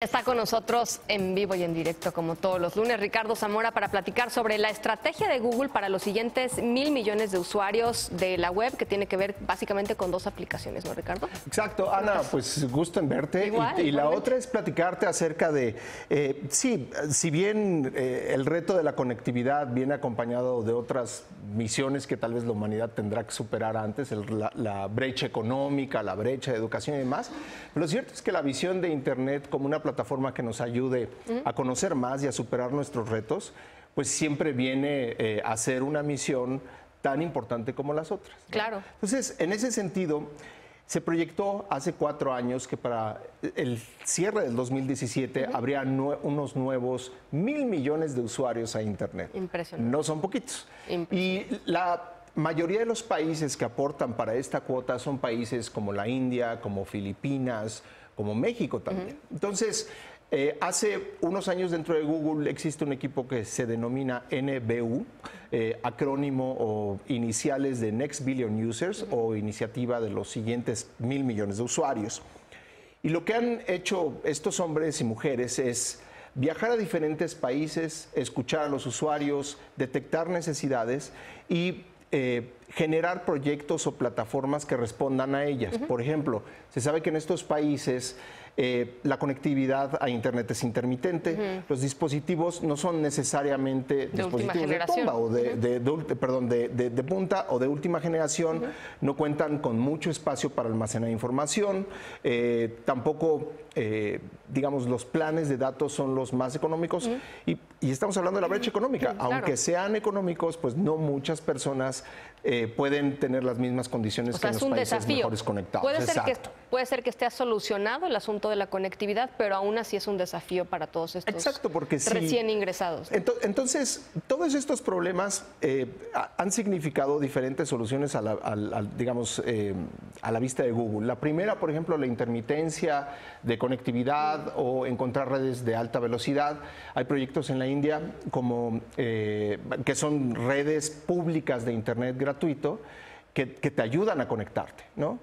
Está con nosotros en vivo y en directo, como todos los lunes, Ricardo Zamora, para platicar sobre la estrategia de Google para los siguientes 1.000 millones de usuarios de la web, que tiene que ver básicamente con dos aplicaciones, ¿no, Ricardo? Exacto, Ana, pues gusto en verte. Igual, y la otra es platicarte acerca de, si bien el reto de la conectividad viene acompañado de otras misiones que tal vez la humanidad tendrá que superar antes, la brecha económica, la brecha de educación y demás, lo cierto es que la visión de Internet como una plataforma que nos ayude a conocer más y a superar nuestros retos, pues siempre viene a ser una misión tan importante como las otras, ¿no? Claro. Entonces, en ese sentido, se proyectó hace 4 años que para el cierre del 2017 habría unos nuevos 1.000 millones de usuarios a Internet. Impresionante. No son poquitos. Impresionante. Y la mayoría de los países que aportan para esta cuota son países como la India, como Filipinas, como México también. Entonces, hace unos años dentro de Google existe un equipo que se denomina NBU, acrónimo o iniciales de Next Billion Users, o iniciativa de los siguientes 1.000 millones de usuarios. Y lo que han hecho estos hombres y mujeres es viajar a diferentes países, escuchar a los usuarios, detectar necesidades y generar proyectos o plataformas que respondan a ellas. Por ejemplo, se sabe que en estos países la conectividad a Internet es intermitente. Los dispositivos no son necesariamente dispositivos de tumba o de punta o de última generación. No cuentan con mucho espacio para almacenar información. Tampoco, digamos, los planes de datos son los más económicos. Y estamos hablando de la brecha económica. Claro. Aunque sean económicos, pues no muchas personas pueden tener las mismas condiciones que en los países mejores conectados. Puede ser que esté solucionado el asunto de la conectividad, pero aún así es un desafío para todos estos recién ingresados. Entonces, todos estos problemas han significado diferentes soluciones a la vista de Google. La primera, por ejemplo, la intermitencia de conectividad o encontrar redes de alta velocidad. Hay proyectos en la India como que son redes públicas de Internet gratuito que te ayudan a conectarte, ¿no?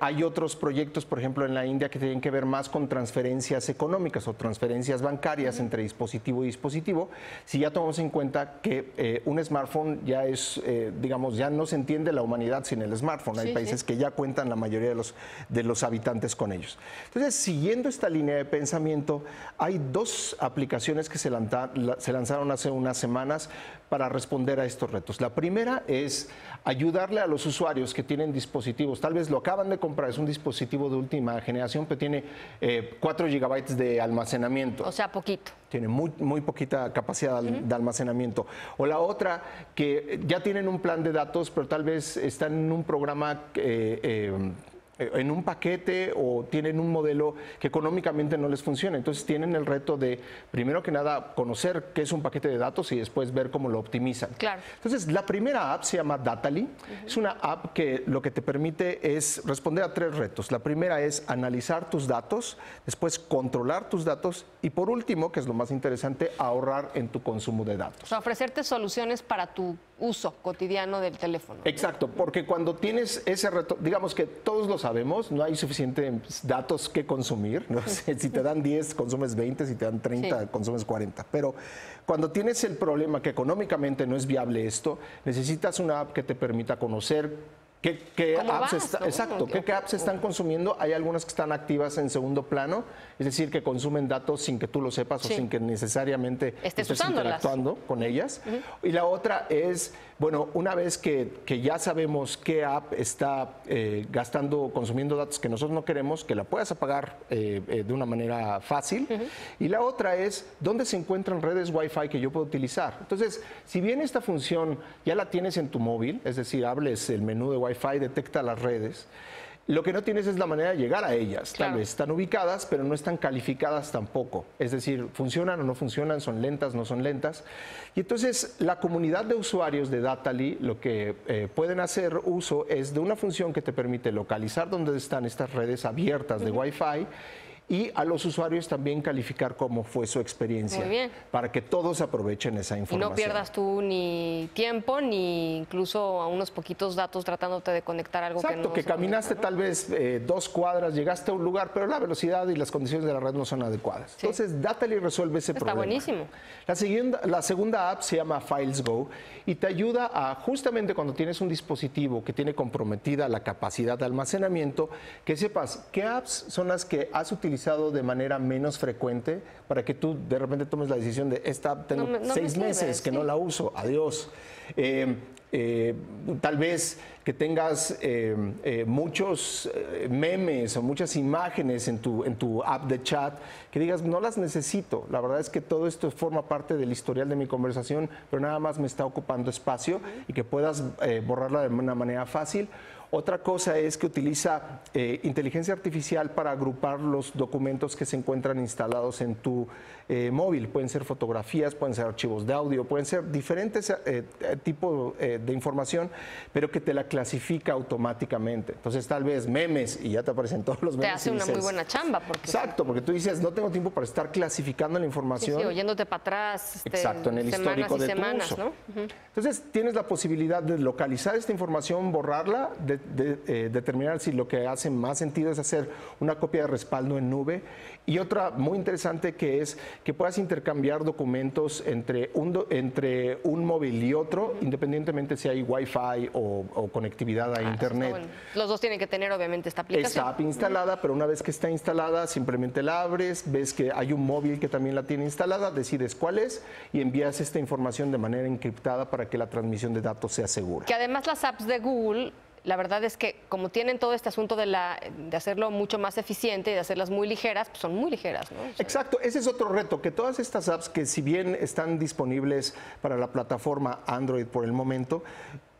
Hay otros proyectos, por ejemplo, en la India que tienen que ver más con transferencias económicas o transferencias bancarias entre dispositivo y dispositivo. Si ya tomamos en cuenta que un smartphone ya es, digamos, ya no se entiende la humanidad sin el smartphone. Hay países que ya cuentan la mayoría de los habitantes con ellos. Entonces, siguiendo esta línea de pensamiento, hay 2 aplicaciones que se lanzaron hace unas semanas para responder a estos retos. La primera es ayudarle a los usuarios que tienen dispositivos, tal vez lo acaban de comprar, es un dispositivo de última generación, pero tiene 4 gigabytes de almacenamiento. O sea, poquito. Tiene muy poquita capacidad de almacenamiento. O la otra, que ya tienen un plan de datos, pero tal vez están en un programa en un paquete o tienen un modelo que económicamente no les funciona. Entonces tienen el reto de, primero que nada, conocer qué es un paquete de datos y después ver cómo lo optimizan. Claro. Entonces, la primera app se llama Datally. Es una app que lo que te permite es responder a 3 retos. La primera es analizar tus datos, después controlar tus datos y por último, que es lo más interesante, ahorrar en tu consumo de datos. O sea, ofrecerte soluciones para tu uso cotidiano del teléfono. Exacto, porque cuando tienes ese reto, digamos que todos lo sabemos, no hay suficientes datos que consumir, ¿no? Si te dan 10, consumes 20, si te dan 30, consumes 40. Pero cuando tienes el problema que económicamente no es viable esto, necesitas una app que te permita conocer ¿qué apps están consumiendo? Hay algunas que están activas en segundo plano, es decir, que consumen datos sin que tú lo sepas o sin que necesariamente estés interactuando con ellas. Y la otra es, bueno, una vez que ya sabemos qué app está consumiendo datos que nosotros no queremos, que la puedas apagar de una manera fácil. Y la otra es, ¿dónde se encuentran redes Wi-Fi que yo puedo utilizar? Entonces, si bien esta función ya la tienes en tu móvil, es decir, hables el menú de Wi-Fi, detecta las redes, lo que no tienes es la manera de llegar a ellas. Claro. Tal vez están ubicadas, pero no están calificadas tampoco. Es decir, funcionan o no funcionan, son lentas, no son lentas. Y entonces la comunidad de usuarios de Datally lo que pueden hacer uso es de una función que te permite localizar dónde están estas redes abiertas de Wi-Fi y a los usuarios también calificar cómo fue su experiencia. Muy bien. Para que todos aprovechen esa Y información. no pierdas tú ni tiempo, ni incluso a unos poquitos datos tratándote de conectar algo Exacto, que no que se caminaste conecta, ¿no? tal vez 2 cuadras, llegaste a un lugar, pero la velocidad y las condiciones de la red no son adecuadas. Sí. Entonces, Datally resuelve ese Está problema. buenísimo. La segunda app se llama Files Go y te ayuda a, justamente cuando tienes un dispositivo que tiene comprometida la capacidad de almacenamiento, que sepas qué apps son las que has utilizado de manera menos frecuente para que tú de repente tomes la decisión de esta app tengo No me 6 sirve, meses que sí. no la uso, adiós. Tal vez que tengas muchos memes o muchas imágenes en tu app de chat que digas, no las necesito. La verdad es que todo esto forma parte del historial de mi conversación, pero nada más me está ocupando espacio y que puedas borrarla de una manera fácil. Otra cosa es que utiliza inteligencia artificial para agrupar los documentos que se encuentran instalados en tu móvil. Pueden ser fotografías, pueden ser archivos de audio, pueden ser diferentes tipos de información, pero que te la clasifica automáticamente. Entonces, tal vez memes y ya te aparecen todos los Te memes. hace y una dices, muy buena chamba. Porque exacto, porque tú dices, no tengo tiempo para estar clasificando la sí, información. sí, oyéndote para atrás Exacto, en el semanas histórico y de semanas, tu uso. ¿no? Ujú. Entonces, tienes la posibilidad de localizar esta información, borrarla, determinar si lo que hace más sentido es hacer una copia de respaldo en nube. Y otra muy interesante que es que puedas intercambiar documentos entre un móvil y otro, independientemente si hay Wi-Fi o conectividad a Eso está Internet. bueno. Los dos tienen que tener, obviamente, esta aplicación. Esta app instalada, pero una vez que está instalada, simplemente la abres, ves que hay un móvil que también la tiene instalada, decides cuál es y envías esta información de manera encriptada para que la transmisión de datos sea segura. Que además las apps de Google, la verdad es que como tienen todo este asunto de hacerlo mucho más eficiente y de hacerlas muy ligeras, pues son muy ligeras, ¿no? O sea, Exacto, ese es otro reto, que todas estas apps que si bien están disponibles para la plataforma Android por el momento,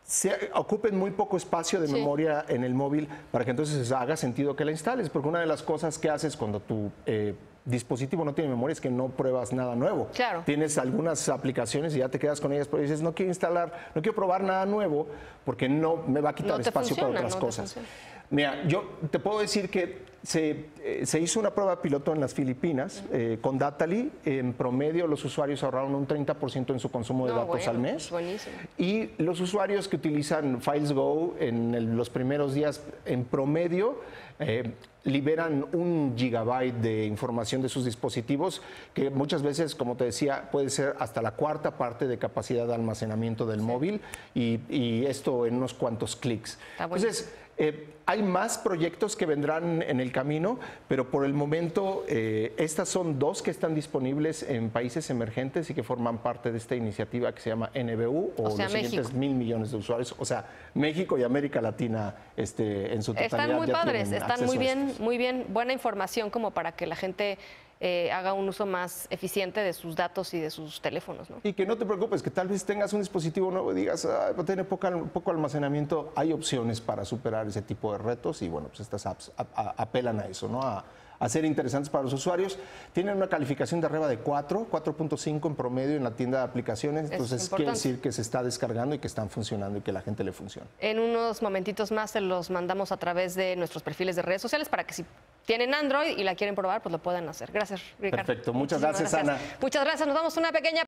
se ocupen muy poco espacio de Sí. memoria en el móvil para que entonces haga sentido que la instales, porque una de las cosas que haces cuando tu dispositivo no tiene memoria es que no pruebas nada nuevo. Claro. Tienes algunas aplicaciones y ya te quedas con ellas, pero dices, no quiero instalar, no quiero probar nada nuevo porque no me va a quitar No te espacio para funciona, otras no te cosas. funciona. Mira, yo te puedo decir que se hizo una prueba piloto en las Filipinas con Datally. En promedio, los usuarios ahorraron un 30% en su consumo de no, datos al bueno, mes. buenísimo. Y los usuarios que utilizan Files Go en los primeros días, en promedio, liberan 1 gigabyte de información de sus dispositivos, que muchas veces, como te decía, puede ser hasta la 1/4 parte de capacidad de almacenamiento del móvil, y esto en unos cuantos clics. Está bueno. Entonces, hay más proyectos que vendrán en el camino, pero por el momento estas son 2 que están disponibles en países emergentes y que forman parte de esta iniciativa que se llama NBU, o sea, los siguientes México. 1.000 millones de usuarios. O sea, México y América Latina en su totalidad. Están muy ya padres, tienen están muy acceso a bien, estos. muy bien, buena información como para que la gente haga un uso más eficiente de sus datos y de sus teléfonos, ¿no? Y que no te preocupes, que tal vez tengas un dispositivo nuevo y digas, "Ay, pues tiene poco almacenamiento". Hay opciones para superar ese tipo de retos y bueno, pues estas apps apelan a eso, ¿no? A ser interesantes para los usuarios. Tienen una calificación de arriba de 4.5 en promedio en la tienda de aplicaciones, entonces quiere importante. decir que se está descargando y que están funcionando y que la gente le funciona. En unos momentitos más se los mandamos a través de nuestros perfiles de redes sociales para que si tienen Android y la quieren probar, pues lo puedan hacer. Gracias, Ricardo. Perfecto, muchas Muchísimas gracias, Ana. Muchas gracias, nos damos una pequeña